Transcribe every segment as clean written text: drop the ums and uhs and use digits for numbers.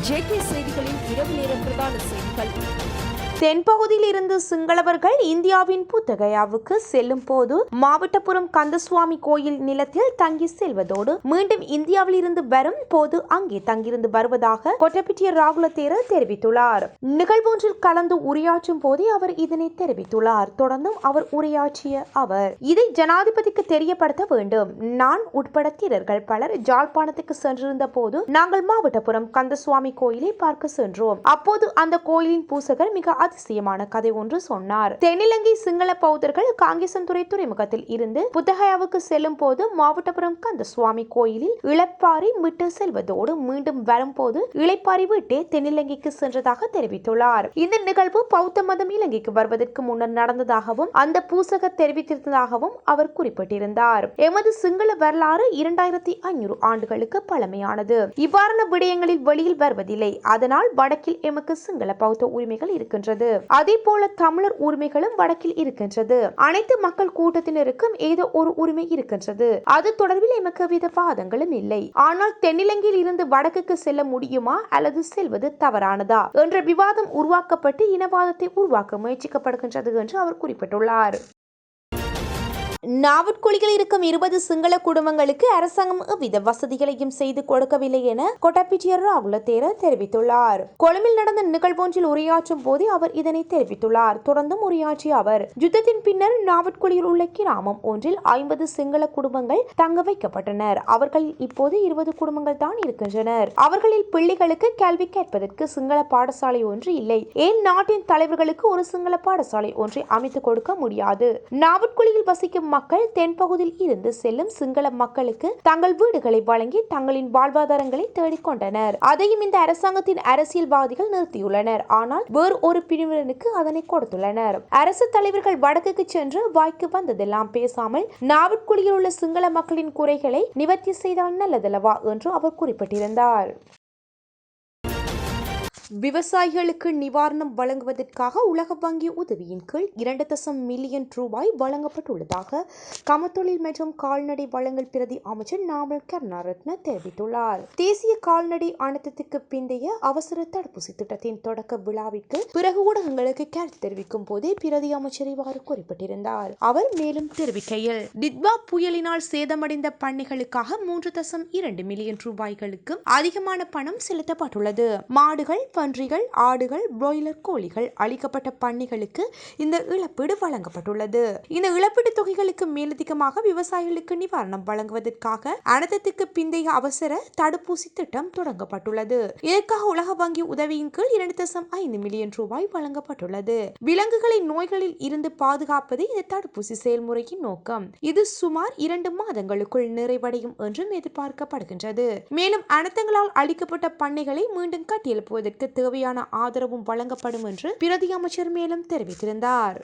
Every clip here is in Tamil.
ஜேகே செய்திகளின் இரவு நேர பிரதான செய்திகள். தென்பகுதியில் இருந்து சிங்களவர்கள் இந்தியாவின் புத்தகயாவுக்கு செல்லும் போது மாவட்டபுரம் கந்தசுவாமி கோயில் நிலத்தில் தங்கி செல்வதோடு மீண்டும் இந்தியாவில் இருந்து வரும் போது அங்கே தங்கியிருந்து வருவதாக கொட்டப்பிட்டிய ராகுல தேரர் தெரிவித்துள்ளார். நிகழ்வொன்றில் கலந்து உரையாற்றும் போதே அவர் இதனை தெரிவித்துள்ளார். தொடர்ந்தும் அவர் உரையாற்றிய அவர் இதை ஜனாதிபதிக்கு தெரியப்படுத்த வேண்டும். நான் உட்பட தீரர்கள் பலர் ஜாழ்ப்பாணத்துக்கு சென்றிருந்த போது நாங்கள் மாவட்டபுரம் கந்தசுவாமி கோயிலை பார்க்க சென்றோம். அப்போது அந்த கோயிலின் பூசகர் மிக அதிசயமான கதை ஒன்று சொன்னார். தென்னிலங்கை சிங்கள பௌத்தர்கள் காங்கேசன்துறை துறைமுகத்தில் இருந்து புத்தகயாவுக்கு செல்லும் போது மாவட்டபுரம் கந்தசுவாமி கோயிலில் இளைப்பாரி விட்டு செல்வதோடு மீண்டும் வரும்போது இளைப்பாரி விட்டே தென்னிலங்கைக்கு சென்றதாக தெரிவித்துள்ளார். இந்த நிகழ்வு பௌத்த மதம் இலங்கைக்கு வருவதற்கு முன்னர் நடந்ததாகவும் அந்த பூசகர் தெரிவித்திருந்ததாகவும் அவர் குறிப்பிட்டிருந்தார். எமது சிங்கள வரலாறு 2500 ஆண்டுகளுக்கு பழமையானது. இவ்வாறான விடயங்களில் வெளியில் வருவதில்லை. அதனால் வடக்கில் எமக்கு சிங்கள பௌத்த உரிமைகள் இருக்கின்றது. அதே போல தமிழர் உரிமைகளும் வடக்கில் இருக்கின்றது. அனைத்து மக்கள் கூட்டத்தினருக்கும் ஏதோ ஒரு உரிமை இருக்கின்றது. அது தொடர்பில் எமக்கு வித வாதங்களும் இல்லை. ஆனால் தென்னிலங்கையில் இருந்து வடக்குக்கு செல்ல முடியுமா அல்லது செல்வது தவறானதா என்ற விவாதம் உருவாக்கப்பட்டு இனவாதத்தை உருவாக்க முயற்சிக்கப்படுகின்றது என்று அவர் குறிப்பிட்டுள்ளார். நாவட்குழியில் இருக்கும் 20 சிங்கள குடும்பங்களுக்கு அரசாங்கம் எவ்வித வசதிகளையும் செய்து கொடுக்கவில்லை என கொட்டப்பிட்டிய ராகுல தேரர் தெரிவித்துள்ளார். கொழும்பில் நடந்த நிகழ்வொன்றில் உரையாற்றும் போதே அவர் இதனை தெரிவித்துள்ளார். தொடர்ந்தும் உரையாற்றிய அவர் யுத்தத்தின் பின்னர் நாவட்குழியில் உள்ள கிராமம் ஒன்றில் 50 சிங்கள குடும்பங்கள் தங்க வைக்கப்பட்டனர். அவர்களில் இப்போது 20 குடும்பங்கள் தான் இருக்கின்றனர். அவர்களில் பிள்ளைகளுக்கு கல்வி கேட்பதற்கு சிங்கள பாடசாலை ஒன்று இல்லை. ஏன் நாட்டின் தலைவர்களுக்கு ஒரு சிங்கள பாடசாலை ஒன்றை அமைத்துக் கொடுக்க முடியாது? நாவட்குழியில் வசிக்கும் மக்கள் தென்பகுதியில் இருந்து செல்லும் சிங்கள மக்களுக்கு தங்கள் வீடுகளை வழங்கி தங்களின் வாழ்வாதாரங்களை தேடிக்கொண்டனர். அதையும் இந்த அரசாங்கத்தின் அரசியல்வாதிகள் நிறுத்தியுள்ளனர். ஆனால் வேறு ஒரு பிரிவினருக்கு அதனை கொடுத்துள்ளனர். அரசு தலைவர்கள் வடக்குக்கு சென்று வாய்க்கு வந்ததெல்லாம் பேசாமல் நாவட்குழியில் உள்ள சிங்கள மக்களின் குறைகளை நிவர்த்தி செய்தால் நல்லதல்லவா என்று அவர் குறிப்பிட்டிருந்தார். விவசாயிகளுக்கு நிவாரணம் வழங்குவதற்காக உலக வங்கி உதவியின் கீழ் 2 மில்லியன் ரூபாய் வழங்கப்பட்டுள்ளதாக கமத்தொழில் மற்றும் கால்நடை வழங்கல் பிரதி அமைச்சர் நாமல் கருணாரத்ன தெரிவித்துள்ளார். தேசிய கால்நடை அனர்த்தத்துக்கு பிந்தைய அவசர தடுப்பூசி திட்டத்தின் தொடக்க விழாவிற்கு பிறகு ஊடகங்களுக்கு கருத்து தெரிவிக்கும் போதே பிரதி அமைச்சர் இவ்வாறு குறிப்பிட்டிருந்தார். அவர் மேலும் தெரிவிக்கையில் டிட்வா புயலினால் சேதமடைந்த பண்ணைகளுக்காக 3.2 மில்லியன் ரூபாய்களுக்கும் அதிகமான பணம் செலுத்தப்பட்டுள்ளது. மாடுகள், பன்றிகள், ஆடுகள், பிராய்லர் கோழிகள் அளிக்கப்பட்ட பண்ணைகளுக்கு இந்த இழப்பீடு வழங்கப்பட்டுள்ளது. இந்த இழப்பீடு தொகைகளுக்கு மேலதிகமாக விவசாயிகளுக்கு நிவாரணம் வழங்குவதற்காக அனர்த்தத்துக்கு பிந்தைய அவசர தடுப்பூசி திட்டம் தொடங்கப்பட்டுள்ளது. இதற்காக உலக வங்கி உதவியின் கீழ் 2.5 மில்லியன் ரூபாய் வழங்கப்பட்டுள்ளது. விலங்குகளை நோய்களில் இருந்து பாதுகாப்பது இந்த தடுப்பூசி செயல்முறையின் நோக்கம். இது சுமார் 2 மாதங்களுக்குள் நிறைவடையும் என்றும் எதிர்பார்க்கப்படுகின்றது. மேலும் அனர்த்தங்களால் அளிக்கப்பட்ட பண்ணைகளை மீண்டும் கட்டியெழுப்புவதற்கு தேவையான ஆதரவும் வழங்கப்படும் என்று பிரதி அமைச்சர் மேலும் தெரிவித்திருந்தார்.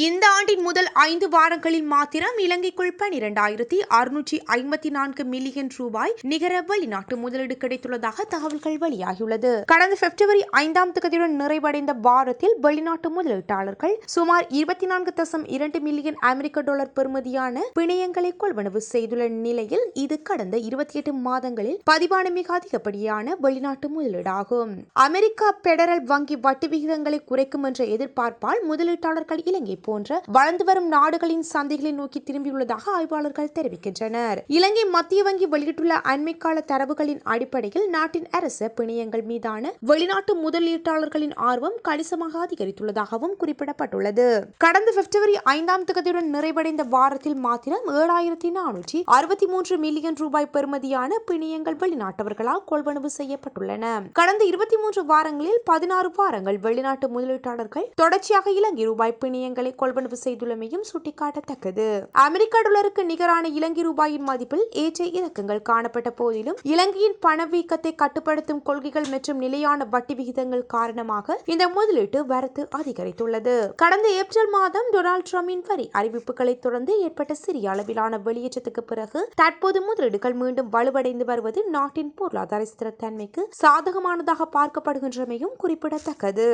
இந்த ஆண்டின் முதல் 5 வாரங்களில் மாத்திரம் இலங்கைக்குள் 12,654 மில்லியன் ரூபாய் நிகர வெளிநாட்டு முதலீடு கிடைத்துள்ளதாக தகவல்கள் வெளியாகியுள்ளது. கடந்த பிப்ரவரி 5ஆம் தேதியுடன் நிறைவடைந்த வாரத்தில் வெளிநாட்டு முதலீட்டாளர்கள் சுமார் 24.2 மில்லியன் அமெரிக்க டாலர் பெறுமதியான பிணையங்களை கொள்வனவு செய்துள்ள நிலையில் இது கடந்த 28 மாதங்களில் பதிவான மிக அதிகப்படியான வெளிநாட்டு முதலீடாகும். அமெரிக்கா பெடரல் வங்கி வட்டி விகிதங்களை குறைக்கும் என்ற எதிர்பார்ப்பால் முதலீட்டாளர்கள் இலங்கை போன்ற வளர்ந்து வரும் நாடுகளின் சந்தைகளை நோக்கி திரும்பியுள்ளதாக ஆய்வாளர்கள் தெரிவிக்கின்றனர். இலங்கை மத்திய வங்கி வெளியிட்டுள்ள அண்மைக்கால தரவுகளின் அடிப்படையில் நாட்டின் அரசு பிணையங்கள் மீதான வெளிநாட்டு முதலீட்டாளர்களின் ஆர்வம் கணிசமாக அதிகரித்துள்ளதாகவும் குறிப்பிடப்பட்டுள்ளது. கடந்த பிப்ரவரி 5ஆம் தேதியுடன் நிறைவடைந்த வாரத்தில் மாத்திரம் 7,463 மில்லியன் ரூபாய் பெறுமதியான பிணையங்கள் வெளிநாட்டவர்களால் கொள்வனவு செய்யப்பட்டுள்ளன. கடந்த 23 வாரங்களில் 16 வாரங்கள் வெளிநாட்டு முதலீட்டாளர்கள் தொடர்ச்சியாக இலங்கை ரூபாய் பிணையங்களை கொள்வனவு செய்துள்ளமையும் சுட்டிக்காட்டத்தக்கது. அமெரிக்க டாலருக்கு நிகரான இலங்கை ரூபாயின் மதிப்பில் ஏற்ற இறக்கங்கள் காணப்பட்ட போதிலும் இலங்கையின் பணவீக்கத்தை கட்டுப்படுத்தும் கொள்கைகள் மற்றும் நிலையான வட்டி விகிதங்கள் காரணமாக இந்த முதலீட்டு வரத்து அதிகரித்துள்ளது. கடந்த ஏப்ரல் மாதம் டொனால்ட் ட்ரம்பின் வரி அறிவிப்புகளை தொடர்ந்து ஏற்பட்ட சிறிய அளவிலான வெளியேற்றத்துக்கு பிறகு தற்போது முதலீடுகள் மீண்டும் வலுவடைந்து வருவது நாட்டின் பொருளாதார ஸ்திரத்தன்மைக்கு சாதகமானதாக பார்க்கப்படுகின்றமையும் குறிப்பிடத்தக்கது.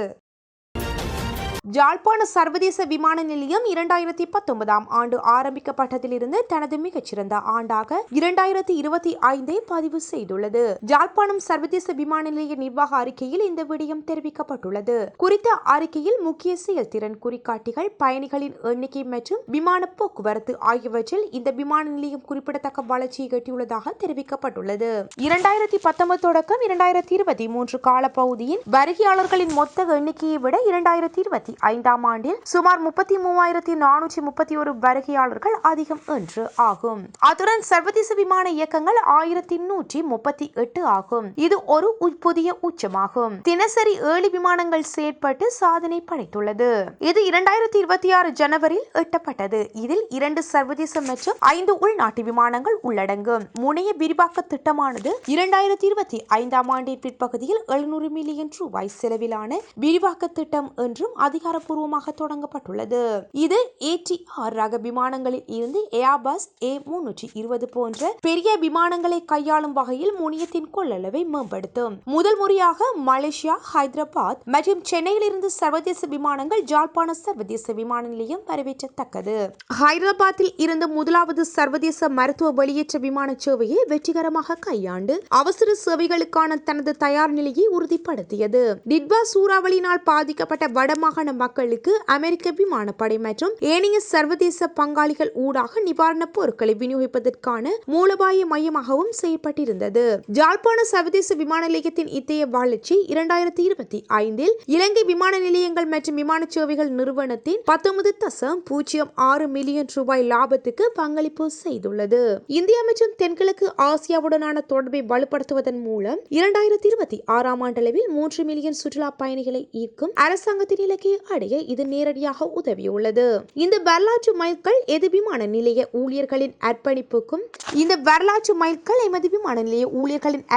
யாழ்ப்பாண சர்வதேச விமான நிலையம் 2019ஆம் ஆண்டு ஆரம்பிக்கப்பட்டதிலிருந்து தனது மிகச்சிறந்த ஆண்டாக 2025ஐ பதிவு செய்துள்ளது. யாழ்ப்பாணம் சர்வதேச விமான நிலைய நிர்வாக அறிக்கையில் இந்த விடயம் தெரிவிக்கப்பட்டுள்ளது. குறித்த அறிக்கையில் முக்கிய செயல்திறன் குறிகாட்டிகள், பயணிகளின் எண்ணிக்கை மற்றும் விமான போக்குவரத்து ஆகியவற்றில் இந்த விமான நிலையம் குறிப்பிடத்தக்க வளர்ச்சியை எட்டியுள்ளதாக தெரிவிக்கப்பட்டுள்ளது. 2019 தொடக்கம் 2023 காலப்பகுதியின் வருகையாளர்களின் மொத்த எண்ணிக்கையை விட 2025ஆம் ஆண்டில் சுமார் 33,431 வருகையாளர்கள் அதிகம் என்று ஆகும். அத்துடன் சர்வதேச விமான இயக்கங்கள் 1,138 ஆகும். இது ஒரு புதிய உச்சமாகும். தினசரி 7 விமானங்கள் செயற்பட்டு சாதனை படைத்துள்ளது. இது 2026 ஜனவரியில் எட்டப்பட்டது. இதில் 2 சர்வதேச மற்றும் 5 உள்நாட்டு விமானங்கள் உள்ளடங்கும். முனைய விரிவாக்க திட்டமானது 2025ஆம் ஆண்டின் பிற்பகுதியில் 700 மில்லியன் ரூபாய் செலவிலான விரிவாக்க திட்டம் என்றும் அதிகாரப்பூர்வமாக தொடங்கப்பட்டுள்ளது. இது ATR ரக விமானங்களில் இருந்து ஏர்பஸ் A320 போன்ற பெரிய விமானங்களை கையாளும் வகையில் முனையத்தின் கொள்ளளவை மேம்படுத்தும். முதல் முறையாக மலேசியா, ஹைதராபாத் மற்றும் சென்னையில் இருந்து சர்வதேச விமானங்கள் யாழ்ப்பாண சர்வதேச விமான நிலையம் வரவேற்றத்தக்கது. ஹைதராபாத்தில் இருந்து முதலாவது சர்வதேச மருத்துவ வெளியேற்ற விமான சேவையை வெற்றிகரமாக கையாண்டு அவசர சேவைகளுக்கான தனது தயார் நிலையை உறுதிப்படுத்தியது. டிட்வா சூறாவளியினால் பாதிக்கப்பட்ட வடமாகாண மக்களுக்கு அமெரிக்க விமானப்படை மற்றும் ஏனைய சர்வதேச பங்காளிகள் ஊடாக நிவாரணப் பொருட்களை விநியோகிப்பதற்கான மூலபாய மையமாகவும் செயல்பட்டிருந்தது. யாழ்ப்பாண சர்வதேச விமான நிலையத்தின் இத்தகைய வளர்ச்சி 2025இல் இலங்கை விமான நிலையங்கள் மற்றும் விமான சேவைகள் நிறுவனத்தின் 19.06 மில்லியன் ரூபாய் லாபத்துக்கு பங்களிப்பு செய்துள்ளது. இந்தியா மற்றும் தென்கிழக்கு ஆசியாவுடனான தொடர்பை வலுப்படுத்துவதன் மூலம் 2026ஆம் ஆண்டளவில் 3 மில்லியன் சுற்றுலா பயணிகளை ஈர்க்கும் அரசாங்கத்தின் இலக்கை அடைய இது நேரடியாக உதவியுள்ளது. இந்த வரலாற்று மைல்கல் எது விமான நிலைய ஊழியர்களின்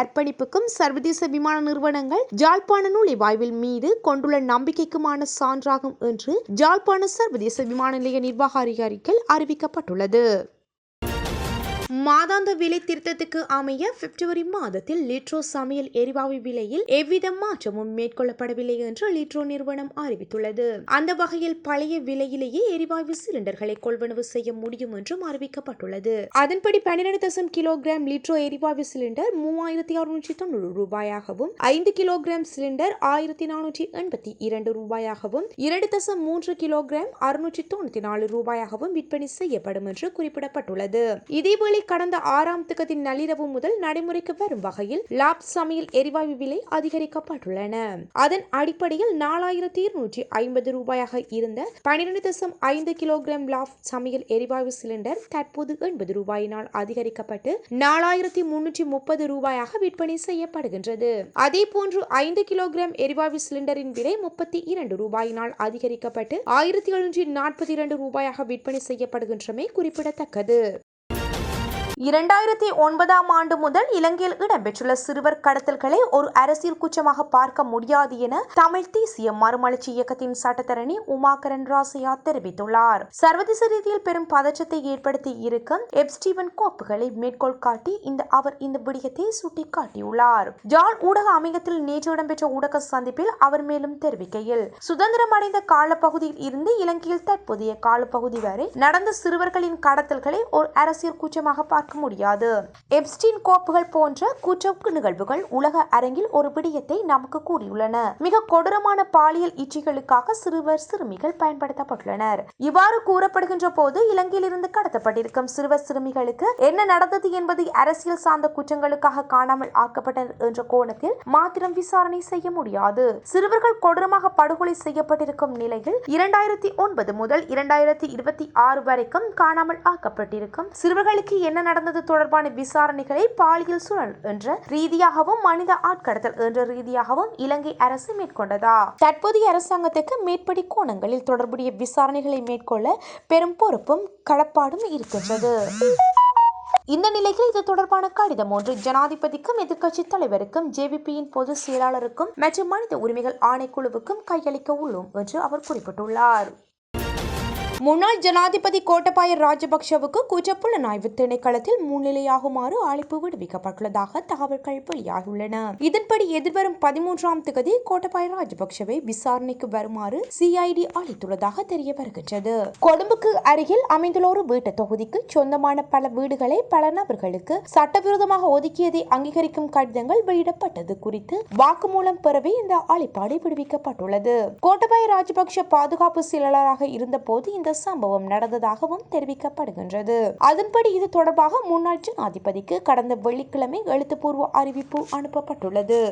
அர்ப்பணிப்புக்கும் சர்வதேச விமான நிறுவனங்கள் யாழ்ப்பாண நுழைவாய்வில் மீது கொண்டுள்ள நம்பிக்கைக்குமான சான்றாகும் என்று யாழ்ப்பாண சர்வதேச விமான நிலைய நிர்வாக அறிக்கையில் அறிவிக்கப்பட்டுள்ளது. மாதாந்த விலை திருத்தத்துக்கு அமைய பிப்ரவரி மாதத்தில் லிட்ரோ சமையல் எரிவாயு விலையில் எவ்வித மாற்றமும் மேற்கொள்ளப்படவில்லை என்று லிட்ரோ நிறுவனம் அறிவித்துள்ளது. அந்த வகையில் பழைய விலையிலேயே எரிவாயு சிலிண்டர்களை கொள்வனவு செய்ய முடியும் என்றும் அறிவிக்கப்பட்டுள்ளது. அதன்படி 12 கிலோகிராம் லிட்ரோ எரிவாயு சிலிண்டர் 3,690 ரூபாயாகவும், 5 கிலோகிராம் சிலிண்டர் 1,482 ரூபாயாகவும், 2.3 கிலோகிராம் 694 ரூபாயாகவும் விற்பனை செய்யப்படும் என்று குறிப்பிடப்பட்டுள்ளது. இதேவேளை கடந்த 6ஆம் தேதி நள்ளிரவு முதல் நடைமுறைக்கு வரும் வகையில் லாப் சமையல் எரிவாயு விலை அதிகரிக்கப்பட்டுள்ளன. அதன் அடிப்படையில் 4,250 ரூபாயாக இருந்த 12.5 கிலோகிராம் லாப் சமையல் எரிவாயு சிலிண்டர் தற்போது 80 ரூபாயினால் அதிகரிக்கப்பட்டு 4,330 ரூபாயாக விற்பனை செய்யப்படுகின்றது. அதேபோன்று 5 கிலோகிராம் எரிவாயு சிலிண்டரின் விலை 32 ரூபாயினால் அதிகரிக்கப்பட்டு 1,742 ரூபாயாக விற்பனை செய்யப்படுகின்றமை குறிப்பிடத்தக்கது. 2009ஆம் ஆண்டு முதல் இலங்கையில் இடம்பெற்றுள்ள சிறுவர் கடத்தல்களை ஒரு அரசியல் குற்றமாக பார்க்க முடியாது என தமிழ் தேசிய மறுமலர்ச்சி இயக்கத்தின் சட்டத்தரணி உமாகரன் ராசையா தெரிவித்துள்ளார். சர்வதேச ரீதியில் பெரும் பதற்றத்தை ஏற்படுத்தி இருக்கும் எப்ஸ்டீவன் கோப்புகளை மேற்கோள் காட்டி அவர் இந்த விடயத்தை சுட்டிக்காட்டியுள்ளார். யாழ் ஊடக அமையத்தில் நேற்று இடம்பெற்ற ஊடக சந்திப்பில் அவர் மேலும் தெரிவிக்கையில், சுதந்திரம் அடைந்த காலப்பகுதியில் இருந்து இலங்கையில் தற்போதைய காலப்பகுதி வரை நடந்த சிறுவர்களின் கடத்தல்களை ஒரு அரசியல் குற்றமாக பார்க்க முடியாது. எப்ஸ்டீன் கோப்புகள் போன்ற குற்ற நிகழ்வுகள் உலக அரங்கில் ஒரு விடயத்தை நமக்கு கூறியுள்ளன. மிக கொடூரமான பாலியல் இச்சைகளுக்காக சிறுவர் சிறுமிகள் பயன்படுத்தப்பட்டுள்ளனர். இவ்வாறு கூறப்படுகின்ற போது இலங்கையில் இருந்து கடத்தப்பட்டிருக்கும் சிறுவர் சிறுமிகளுக்கு என்ன நடந்தது என்பதை அரசியல் சார்ந்த குற்றங்களுக்காக காணாமல் ஆக்கப்பட்டனர் என்ற கோணத்தில் மாத்திரம் விசாரணை செய்ய முடியாது. சிறுவர்கள் கொடூரமாக படுகொலை செய்யப்பட்டிருக்கும் நிலையில் 2009 முதல் 2026 வரைக்கும் காணாமல் ஆக்கப்பட்டிருக்கும் சிறுவர்களுக்கு என்ன நடந்தது தொடர்பான விசாரணைகளை பாலியல் சூழல் என்ற ரீதியாகவும் மனித ஆட்கடத்தல் என்ற ரீதியாகவும் இலங்கை அரசு மேற்கொண்டதா? தற்போதைய அரசாங்கத்துக்கு மேற்படி கோணங்களில் தொடர்புடைய விசாரணைகளை மேற்கொள்ள பெரும் பொறுப்பும் கடப்பாடும் இருக்கின்றது. இந்த நிலையில் இது தொடர்பான கடிதம் ஒன்று ஜனாதிபதிக்கும் எதிர்க்கட்சி தலைவருக்கும் ஜேவிபியின் பொதுச் செயலாளருக்கும் மற்றும் மனித உரிமைகள் ஆணைக்குழுவுக்கும் கையளிக்க உள்ளோம் என்று அவர் குறிப்பிட்டுள்ளார். முன்னாள் ஜனாதிபதி கோட்டபாய ராஜபக்ஷவுக்கு குற்றப்புலனாய்வு திணைக்களத்தில் முன்னிலையாகுமாறு அழைப்பு விடுவிக்கப்பட்டுள்ளதாக தகவல்கள் வெளியாகியுள்ளன. இதன்படி எதிர்வரும் 13ஆம் தேதி கோட்டபாய ராஜபக்ஷவை விசாரணைக்கு வருமாறு CID அளித்துள்ளதாக தெரிய வருகின்றது. கொழும்புக்கு அருகில் அமைந்துள்ள ஒரு வீட்டு தொகுதிக்கு சொந்தமான பல வீடுகளை பல நபர்களுக்கு சட்டவிரோதமாக ஒதுக்கியதை அங்கீகரிக்கும் கடிதங்கள் வெளியிடப்பட்டது குறித்து வாக்குமூலம் பெறவே இந்த அழைப்பாடு விடுவிக்கப்பட்டுள்ளது. கோட்டபாய ராஜபக்ஷ பாதுகாப்பு செயலாளராக இருந்தபோது இந்த சம்பவம் நடந்ததாகவும் தெரிவிக்கப்படுகின்றது. அதன்படி இது தொடர்பாக முன்னாள் ஜனாதிபதிக்கு கடந்த வெள்ளிக்கிழமை எழுத்துப்பூர்வ அறிவிப்பு அனுப்பப்பட்டுள்ளது.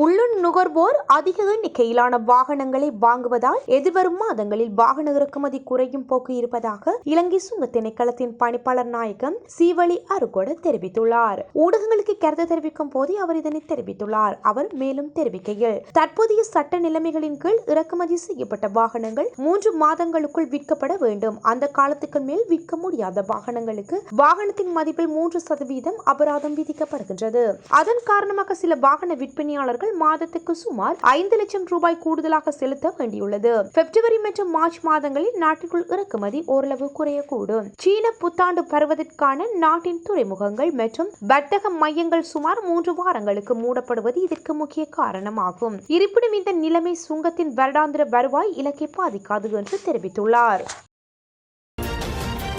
உள்ளூர் நுகர்வோர் அதிக எண்ணிக்கையிலான வாகனங்களை வாங்குவதால் எதிர்வரும் மாதங்களில் வாகன இறக்குமதி குறையும் போக்கு இருப்பதாக இலங்கை சுங்க திணைக்களத்தின் பணிப்பாளர் நாயகம் சீவலி அருகொட தெரிவித்துள்ளார். ஊடகங்களுக்கு கருத்து தெரிவிக்கும் போது அவர் இதனை தெரிவித்துள்ளார். அவர் மேலும் தெரிவிக்கையில், தற்போதைய சட்ட நிலைமைகளின் கீழ் இறக்குமதி செய்யப்பட்ட வாகனங்கள் 3 மாதங்களுக்குள் விற்கப்பட வேண்டும். அந்த காலத்துக்கு மேல் விற்க முடியாத வாகனங்களுக்கு வாகனத்தின் மதிப்பில் 3% அபராதம் விதிக்கப்படுகின்றது. அதன் காரணமாக சில வாகன விற்பனையாளர்கள் மாதத்துக்கு சுமார் 5 லட்சம் ரூபாய் கூடுதலாக செலுத்த வேண்டியுள்ளது. பிப்ரவரி மற்றும் மார்ச் மாதங்களில் நாட்டிற்குள் இறக்குமதி ஓரளவு குறையக்கூடும். சீன புத்தாண்டு பருவதற்கான நாட்டின் துறைமுகங்கள் மற்றும் வர்த்தக மையங்கள் சுமார் 3 வாரங்களுக்கு மூடப்படுவது இதற்கு முக்கிய காரணமாகும். இருப்பினும் இந்த நிலைமை சுங்கத்தின் வருடாந்திர வருவாய் இலக்கை பாதிக்காது என்று தெரிவித்துள்ளார்.